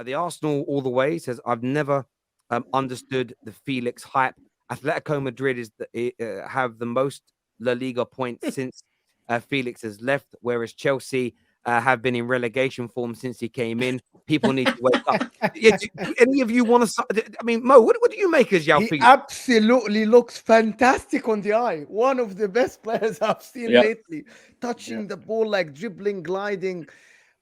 The Arsenal all the way says, I've never understood the Felix hype. Atletico Madrid have the most La Liga points since Felix has left, whereas Chelsea have been in relegation form since he came in. People need to wake up. Do any of you want to? I mean, Mo, what do you make of Joao He Felix? absolutely looks fantastic on the eye. One of the best players I've seen lately. Touching the ball, like dribbling, gliding,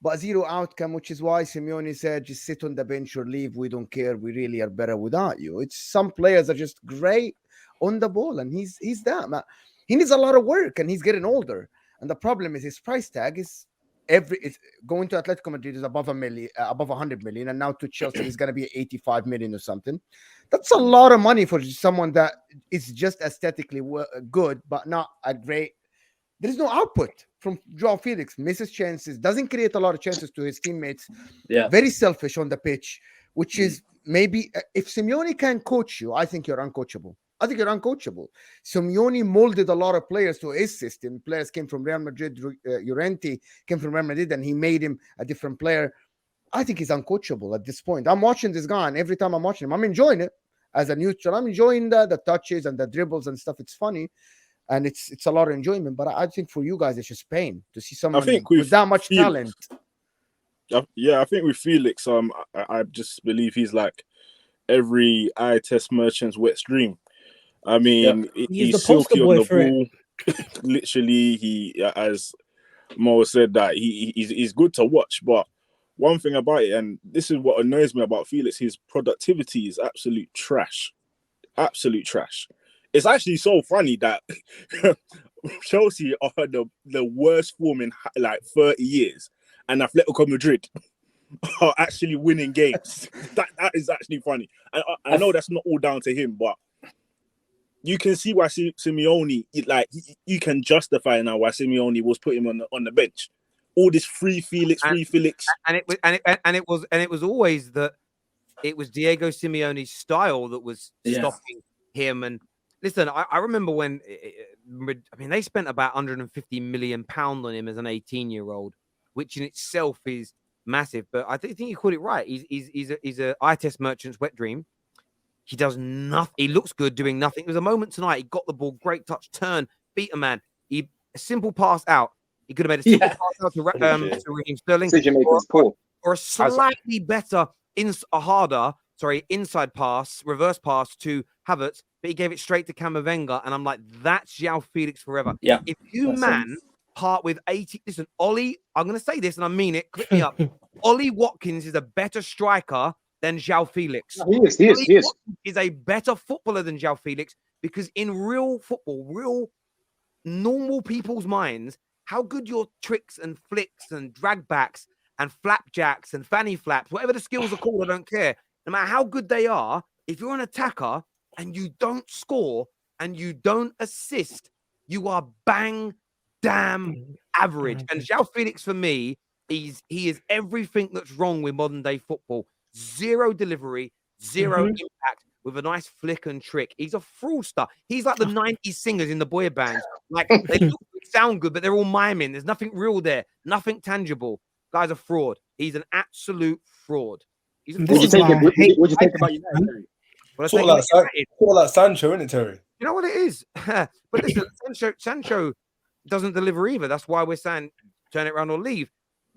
but zero outcome, which is why Simeone said, just sit on the bench or leave. We don't care. We really are better without you. It's some players are just great on the ball, and he's that, man. He needs a lot of work, and he's getting older. And the problem is his price tag is it's going to Atletico Madrid is above above 100 million, and now to Chelsea is going to be 85 million or something. That's a lot of money for someone that is just aesthetically good, but not a great. There is no output from Joao Felix. Misses chances, doesn't create a lot of chances to his teammates. Yeah, very selfish on the pitch, which is maybe if Simeone can coach you, I think you're uncoachable. I think you're uncoachable. Simeone molded a lot of players to his system. Players came from Real Madrid. Llorente came from Real Madrid, and he made him a different player. I think he's uncoachable at this point. I'm watching this guy, and every time I'm watching him, I'm enjoying it as a neutral. I'm enjoying the touches and the dribbles and stuff. It's funny, and it's a lot of enjoyment. But I think for you guys, it's just pain to see someone with that much talent. I think with Felix, I just believe he's like every eye test merchant's wet dream. I mean, he's silky on the ball. Literally, he, as Mo said, that he's good to watch. But one thing about it, and this is what annoys me about Felix, his productivity is absolute trash. Absolute trash. It's actually so funny that Chelsea are the worst form in like 30 years, and Atletico Madrid are actually winning games. That is actually funny. I know that's not all down to him, but you can see why Simeone, like, you can justify now why Simeone was putting him on the bench. All this free Felix, and it was always that it was Diego Simeone's style that was stopping him. And listen, I remember when they spent about £150 million on him as an 18-year-old, which in itself is massive. But I think you called it right. He's a eye test merchant's wet dream. He does nothing. He looks good doing nothing. There was a moment tonight. He got the ball, great touch, turn, beat a man. A simple pass out. He could have made a simple pass out to Raheem Sterling, or a slightly better, inside pass, reverse pass to Havertz, but he gave it straight to Camavinga, and I'm like, that's Joao Felix forever. Yeah. If you part with 80, listen, Ollie, I'm going to say this and I mean it. Click me up. Ollie Watkins is a better striker than Joao Felix. He is. Is a better footballer than Joao Felix, because in real football, real normal people's minds, how good your tricks and flicks and drag backs and flapjacks and fanny flaps, whatever the skills are called, I don't care. No matter how good they are, if you're an attacker and you don't score and you don't assist, you are bang damn average. And Joao Felix, for me, he is everything that's wrong with modern day football. Zero delivery, zero impact, with a nice flick and trick. He's a fraudster. He's like the 90s singers in the boy bands. Like, they sound good, but they're all miming. There's nothing real there, nothing tangible. Guy's a fraud. He's an absolute fraud. He's a fraud. What do you think about United? Sort of like Sancho, isn't it, Terry? You know what it is? But listen, Sancho doesn't deliver either. That's why we're saying turn it around or leave.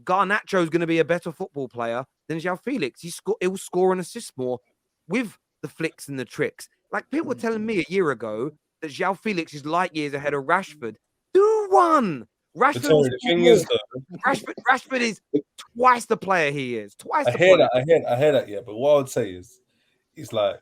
Garnacho's going to be a better football player than Joao Felix. He'll score and assist more with the flicks and the tricks. Like, people were telling me a year ago that Joao Felix is light years ahead of Rashford. Do one. Rashford is twice the player he is. I hear that, yeah. But what I would say is, it's like,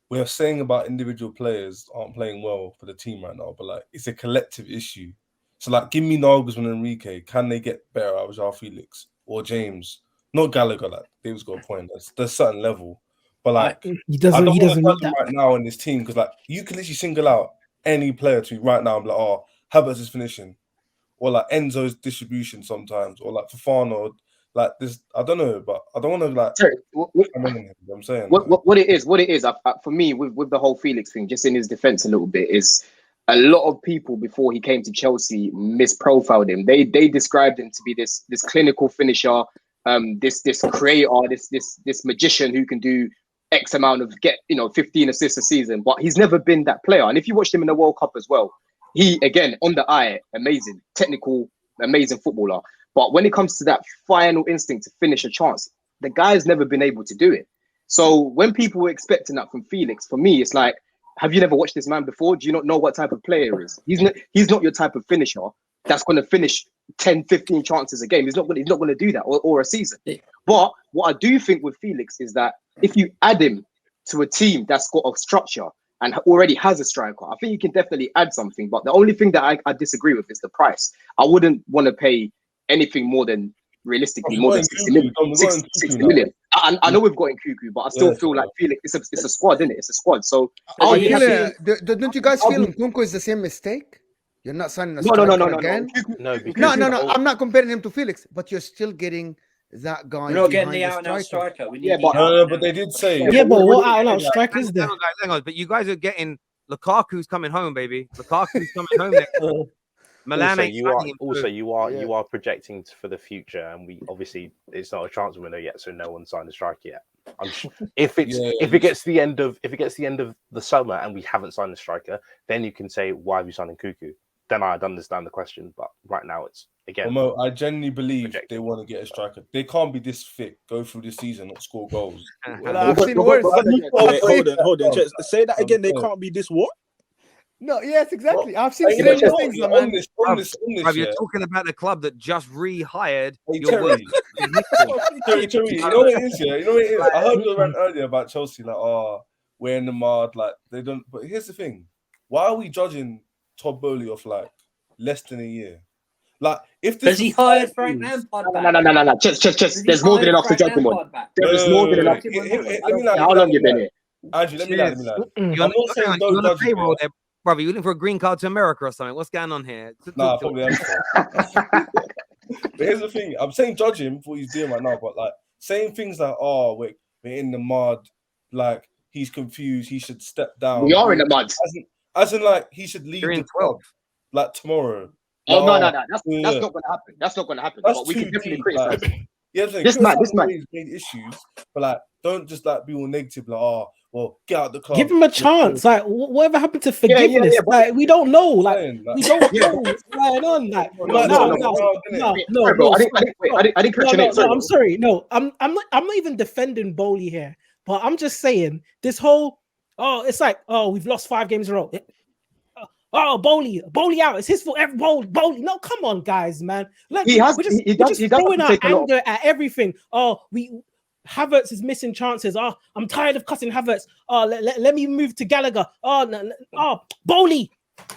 we're saying about individual players aren't playing well for the team right now, but like, it's a collective issue. So like, give me Nagelsmann and Enrique. Can they get better out of Joao Felix or James? Not Gallagher. Like, Dave's got a point. There's a certain level, but like, he doesn't need that right now in this team, because like, you can literally single out any player to right now and be like, oh, Havertz is finishing, or like Enzo's distribution sometimes, or like Fofana, like this. I don't know, but I don't want to like. Sorry, I'm saying what it is. For me, with the whole Felix thing, just in his defense a little bit, is a lot of people before he came to Chelsea misprofiled him. They described him to be this clinical finisher, this creator, this magician who can do X amount of 15 assists a season, but he's never been that player. And if you watched him in the World Cup as well, he again on the eye, amazing, technical, amazing footballer. But when it comes to that final instinct to finish a chance, the guy's never been able to do it. So when people were expecting that from Felix, for me, it's like, have you never watched this man before? Do you not know what type of player he is? He's not your type of finisher that's going to finish 10, 15 chances a game. He's not going to do that or a season. But what I do think with Felix is that if you add him to a team that's got a structure and already has a striker, I think you can definitely add something. But the only thing that I disagree with is the price. I wouldn't want to pay anything more than, realistically, more than 60 million. 60 million. I know we've got Nkunku, but I still feel like Felix, it's a squad, isn't it? It's a squad. So don't you guys feel Nkunku is the same mistake? You're not signing a striker again? No. I'm not comparing him to Felix, but you're still getting that guy. We're not getting the out-and-out striker. We need but they did say. Yeah, but what out-and-out striker is there? Hang on, but you guys are getting Lukaku's coming home, baby. Lukaku's coming home next. Milan you are projecting for the future, and we obviously it's not a transfer window yet, so no one signed a striker yet. If it gets to the end of the summer and we haven't signed a striker, then you can say, why have you signed Nkunku? Then I'd understand the question, but right now it's again. Mo, I genuinely believe they want to get a striker. They can't be this fit, go through the season, not score goals. I've seen worse. Hold on. Say that again. They can't be this what? No, yes, exactly. I've seen stranger things, man. You're talking about the club that just rehired. Terry, you know what it is, yeah? You know what it is? I heard you rant earlier about Chelsea, like, we're in the mud, like, they don't. But here's the thing. Why are we judging Todd Bowley off, like, less than a year? Like, if this... Because he hired Frank Lampard back. No. Just. There's more than enough to judge him on. There is more than enough. How long you been here? Andrew, let me lie. You're on the payroll there. Brother, you looking for a green card to America or something? What's going on here? Probably am. But here's the thing. I'm saying judge him for what he's doing right now, but like saying things like, we're in the mud, like he's confused, he should step down. We are in the mud. As in like he should leave the club like tomorrow. No. That's not gonna happen. That's not gonna happen. But we can definitely criticize him. Yeah, this man made issues, but like don't just like be all negative, like well, get out the club. Give him a chance. Like, whatever happened to forgiveness? Like, we don't know. Like, we don't know what's going on. Like, no. I didn't catch your name. No, I'm sorry. No, I'm not even defending Bowley here, but I'm just saying this whole. It's like, we've lost 5 games in a row. Bowley out. It's his fault. Bowley. No, come on, guys, man. We're just throwing our anger at everything. Havertz is missing chances. I'm tired of cutting Havertz. Let me move to Gallagher. Bowley.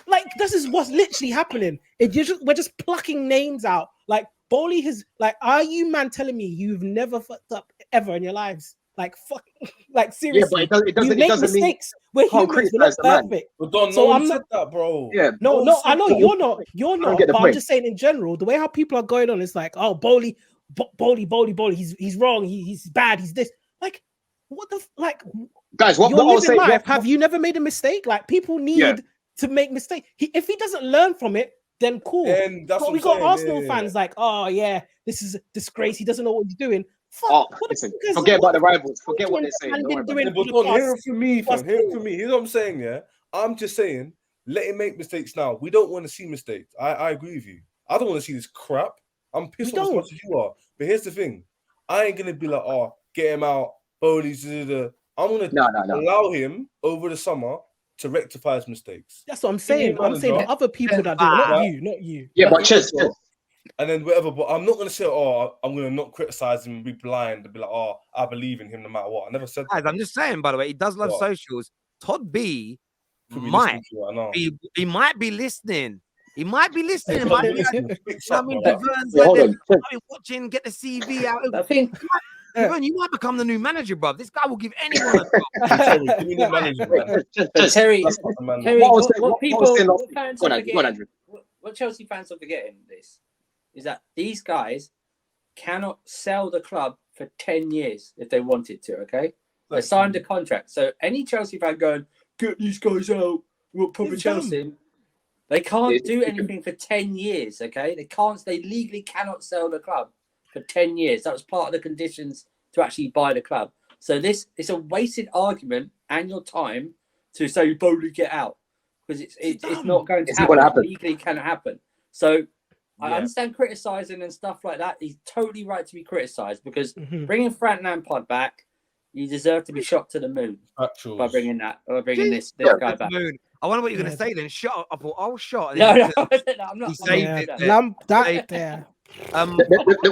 Like, this is what's literally happening. We're just plucking names out. Like, Bowley has, like, are you man telling me you've never fucked up ever in your lives? Like, fuck, like, seriously. Yeah, but it doesn't mistakes. We're humans. We're not perfect. But no one said that, bro. Yeah. No, I know you're not. But I'm just saying in general, the way how people are going on is like, Bowley. He's wrong. He's bad. He's this. Like, what the like? Guys, what you're I'll say? Life. Have you never made a mistake? Like, people need to make mistakes. If he doesn't learn from it, then cool. And that's but we got Arsenal fans like, this is a disgrace. He doesn't know what he's doing. Listen, forget about the rivals. Forget what they're saying. Hear it from me, fam. Hear it from me. Here's what I'm saying. Yeah, I'm just saying, let him make mistakes now. We don't want to see mistakes. I agree with you. I don't want to see this crap. I'm pissed off as much as you are. But here's the thing. I ain't going to be like, get him out. Bowley's I'm going to allow him over the summer to rectify his mistakes. That's what I'm saying. I'm saying the other people that do, not you. Yeah, but cheers. And then whatever. But I'm not going to say, I'm going to not criticize him and be blind and be like, I believe in him no matter what. I never said that. I'm just saying, by the way, he does love socials. Todd B might be listening. He might be listening. Hold on. Watching, get the CV out. I think you might become the new manager, bro. This guy will give anyone a job. Terry, what Chelsea fans are forgetting this is that these guys cannot sell the club for 10 years if they wanted to. Okay, they signed a contract. So any Chelsea fan going, get these guys out. We'll probably Chelsea. They can't do anything for 10 years, okay? They legally cannot sell the club. for 10 years. That was part of the conditions to actually buy the club. So it's a wasted argument and your time to say Bowley get out, because it's not going to happen. Legally cannot happen. So I understand criticising and stuff like that. He's totally right to be criticised, because bringing Frank Lampard back, you deserve to be shot to the moon by bringing this guy back. I wonder what you're going to say then. Shut up. I thought, oh, shot. No, I'm not.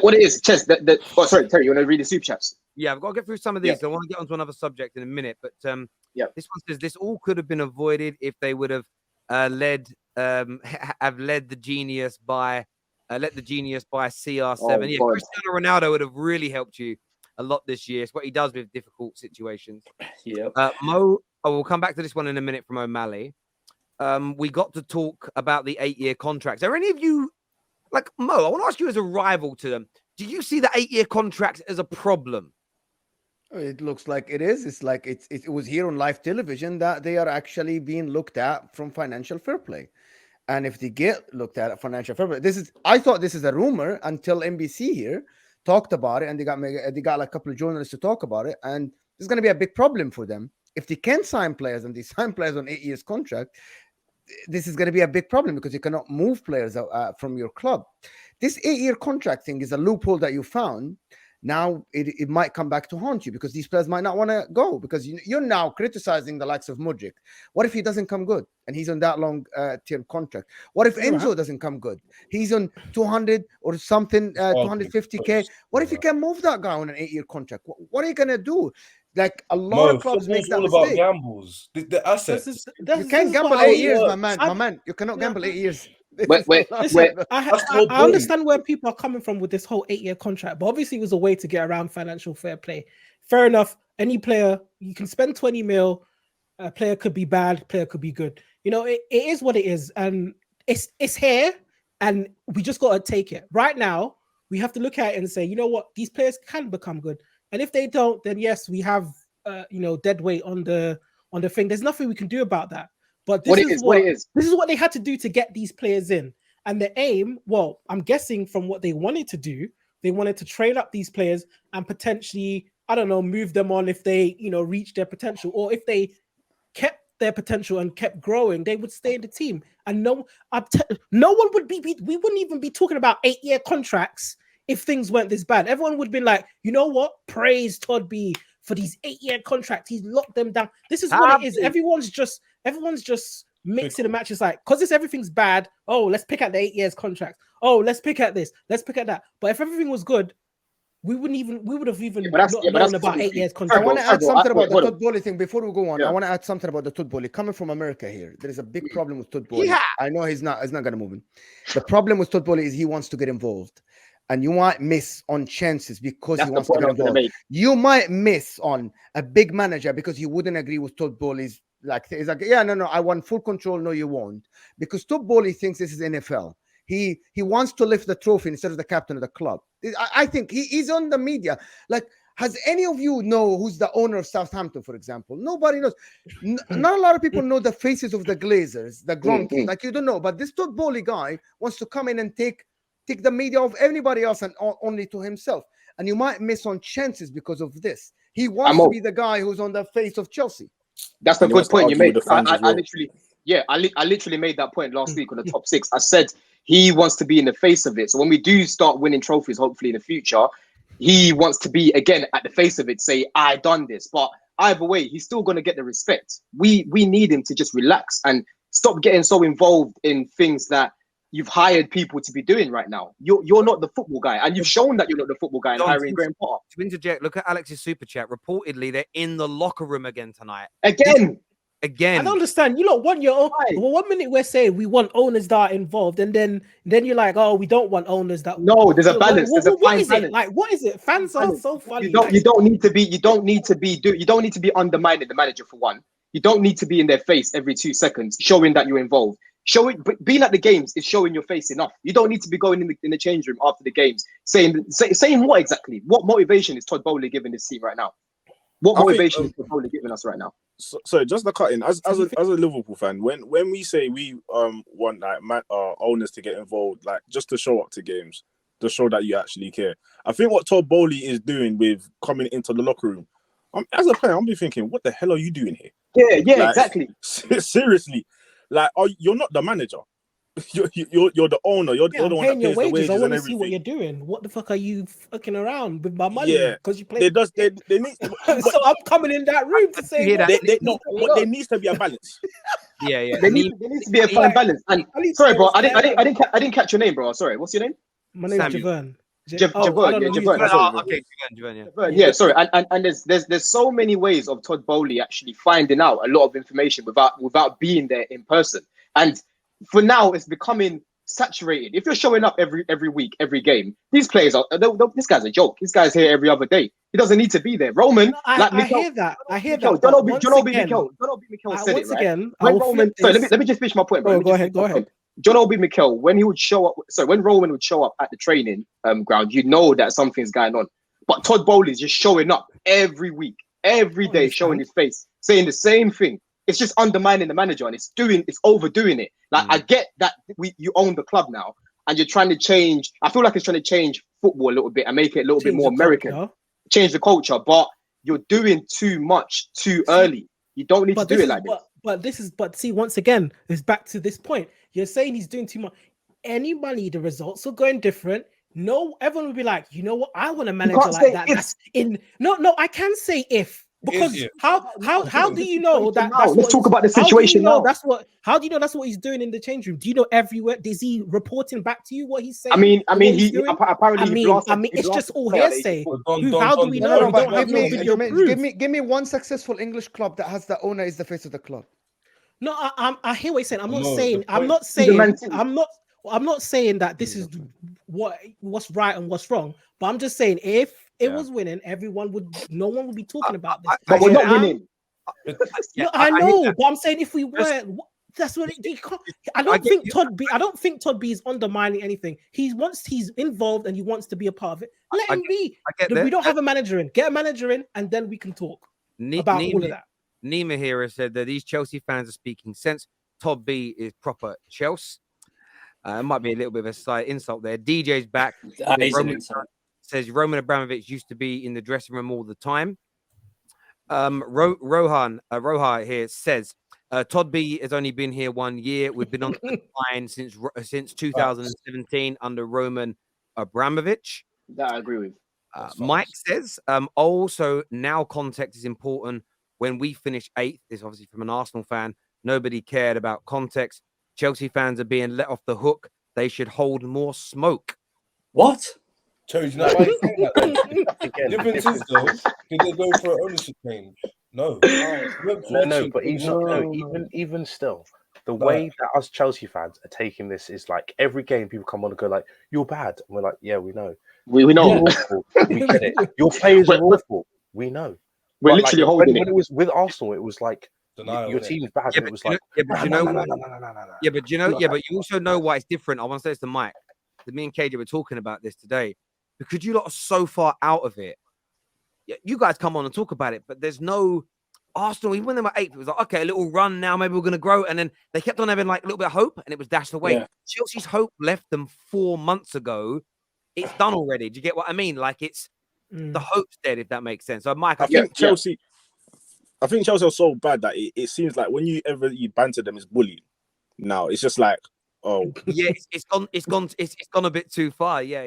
What it is, Ches? Sorry, Terry, you want to read the super chats? Yeah, I've got to get through some of these. I want to get onto another subject in a minute, but this one says this all could have been avoided if they would have led the genius by CR7. Yeah, Cristiano Ronaldo would have really helped you a lot this year. It's what he does with difficult situations. Yeah. Mo, we'll come back to this one in a minute from O'Malley. We got to talk about the 8-year contracts. Are any of you, like Mo, I want to ask you as a rival to them, do you see the 8-year contract as a problem? It looks like it is. It's like it was here on live television that they are actually being looked at from financial fair play. And if they get looked at financial fair play, I thought this is a rumor until NBC here talked about it, and they got like a couple of journalists to talk about it. And this is going to be a big problem for them. If they can sign players and they sign players on 8 years contract, this is going to be a big problem, because you cannot move players out, from your club. This 8-year contract thing is a loophole that you found. Now it might come back to haunt you, because these players might not want to go, because you're now criticizing the likes of Mudryk. What if he doesn't come good and he's on that long term contract? What if Enzo doesn't come good? He's on 200 or something, 250k. What if you can move that guy on an 8-year contract? What are you gonna do? Like a lot of clubs make that mistake. Gambles. The assets. You can't gamble 8 years, my man. You cannot gamble 8 years. I understand where people are coming from with this whole 8-year contract, but obviously it was a way to get around financial fair play. Fair enough. Any player, you can spend 20 mil. A player could be bad, player could be good. You know, it is what it is, and it's here, and we just got to take it. Right now, we have to look at it and say, you know what, these players can become good, and if they don't, then yes, we have dead weight on the thing. There's nothing we can do about that. But this is what they had to do to get these players in. And the aim, well, I'm guessing from what they wanted to do, they wanted to train up these players and potentially, I don't know, move them on if they, reach their potential, or if they kept their potential and kept growing, they would stay in the team. And no one would we wouldn't even be talking about 8-year contracts if things weren't this bad. Everyone would have been like, you know what? Praise Todd B for these 8-year contracts. He's locked them down. This is what it is. Everyone's just mixing the matches, like, because everything's bad. Oh, let's pick at the 8 years contract. Oh, let's pick at this. Let's pick at that. But if everything was good, we would have even known about 8 years contract. I want to add something about the Todd Bowley thing before we go on. I want to add something about the Todd Bowley. Coming from America here, there is a big problem with Todd Bowley. Yeah. I know he's not going to move him. The problem with Todd Bowley is he wants to get involved. And you might miss on chances because he wants to get involved. You might miss on a big manager because he wouldn't agree with Todd Bowley's. He's like, yeah, no, I want full control. No, you won't. Because Todd Bowley thinks this is NFL. He wants to lift the trophy instead of the captain of the club. I think he's on the media. Like, has any of you know who's the owner of Southampton, for example? Nobody knows. Not a lot of people know the faces of the Glazers, the Gronk. Like, you don't know. But this Todd Bowley guy wants to come in and take the media of everybody else and only to himself. And you might miss on chances because of this. He wants to be the guy who's on the face of Chelsea. That's the good point you made. I literally made that point last week on the top 6. I said he wants to be in the face of it. So when we do start winning trophies, hopefully in the future, he wants to be again at the face of it, say, I done this. But either way, he's still going to get the respect. We need him to just relax and stop getting so involved in things that you've hired people to be doing right now. You're not the football guy, and you've shown that you're not the football guy in hiring Graham Potter. To interject, look at Alex's super chat. Reportedly, they're in the locker room again tonight. Again. I don't understand. You lot want your own. Well, 1 minute we're saying we want owners that are involved, and then you're like, oh, we don't want owners that. No, there's a balance. There's a fine balance. Like, what is it? Fans are so funny. You don't need to be undermining the manager for one. You don't need to be in their face every 2 seconds, showing that you're involved. Being at the games is showing your face enough. You don't need to be going in the change room after the games saying what exactly. What motivation is Todd Bowley giving this team right now? What motivation is Todd Bowley giving us right now? So just the cut in as a Liverpool fan, when we say we want like owners to get involved, like just to show up to games, to show that you actually care. I think what Todd Bowley is doing with coming into the locker room, as a player, I'm be thinking, what the hell are you doing here? Yeah, Like, exactly. Seriously, like, you're not the manager. You're the owner. You're Yeah, the I'm one that paying your pays the wages. wages I and want to see everything. what you're doing. What the fuck are you fucking around with my money? Yeah, Because you play. they need. So I'm coming in that room to say hear what that. But there needs to be a balance. Yeah. There needs to be a fine balance. And sorry, bro, I didn't catch your name, bro. Sorry, what's your name? My name's Samuel. Javern. Javern, I don't know who Javern. you're Sorry, Okay, Javern, yeah. Javern, yeah, sorry. And there's so many ways of Todd Bowley actually finding out a lot of information without being there in person. And for now, it's becoming saturated. If you're showing up every week, every game, these players are this guy's a joke. This guy's here every other day. He doesn't need to be there. Roman, I hear that. I hear that. John Obi Mikel said it, right? Again, When Roman, sorry, let me just finish my point, bro. Go ahead. John Obi Mikel, when Roman would show up at the training ground, you know that something's going on. But Todd Bowley is just showing up every week, every day, showing his face, saying the same thing. It's just undermining the manager, and it's overdoing it. Like, I get that you own the club now, and you're trying to change. I feel like it's trying to change football a little bit and make it a little bit more American, change the culture. But you're doing too much too early. You don't need to do it like this. But see, once again, it's back to this point. You're saying he's doing too much. Anybody, the results are going different. No, everyone will be like, you know what? I want a manager like that. That's in no, I can say if. Because how do you know that? Let's talk about the situation now. How do you know that's what he's doing in the change room? Do you know everywhere? Is he reporting back to you what he's saying? I mean, it's just all hearsay. How do we know? We don't have no video proof. Give me one successful English club that has the owner is the face of the club. No, I hear what you're saying. I'm not saying that this is what's right and what's wrong. But I'm just saying if it was winning, no one would be talking about this. But we're not winning. No, I know, but I'm saying if we weren't, that's what I don't think Todd B is undermining anything. He's involved and he wants to be a part of it. Let him be. We don't have a manager in. Get a manager in, and then we can talk about all of that. Nima here has said that these Chelsea fans are speaking sense. Todd B is proper Chelsea. It might be a little bit of a slight insult there. DJ's back. Says Roman Abramovich used to be in the dressing room all the time. Rohan here says Todd B has only been here 1 year. We've been on the decline since 2017 under Roman Abramovich. That I agree with. Mike says also now context is important. When we finished 8th, this is obviously from an Arsenal fan. Nobody cared about context. Chelsea fans are being let off the hook. They should hold more smoke. What? Terry, do you know why you saying that? Difference is though, did they go for an ownership change? No. No, but even still, the way that us Chelsea fans are taking this is like every game people come on and go like, "You're bad," and we're like, "Yeah, we know. We know. We get it. Your players are awful. We know." We're literally holding it. When it was with Arsenal, it was like your team's bad. Yeah, and it was like, but you also know why it's different. I want to say this to Mike. Me and KJ were talking about this today because you lot are so far out of it. You guys come on and talk about it, but there's no Arsenal. Even when they were 8th, it was like, okay, a little run now. Maybe we're going to grow. And then they kept on having like a little bit of hope and it was dashed away. Yeah. Chelsea's hope left them 4 months ago. It's done already. Do you get what I mean? Like it's the hope's dead, if that makes sense. So, Mike, I think Chelsea are so bad that it seems like when you banter them, it's bullying. Now it's just like, oh, yeah, it's gone a bit too far. Yeah.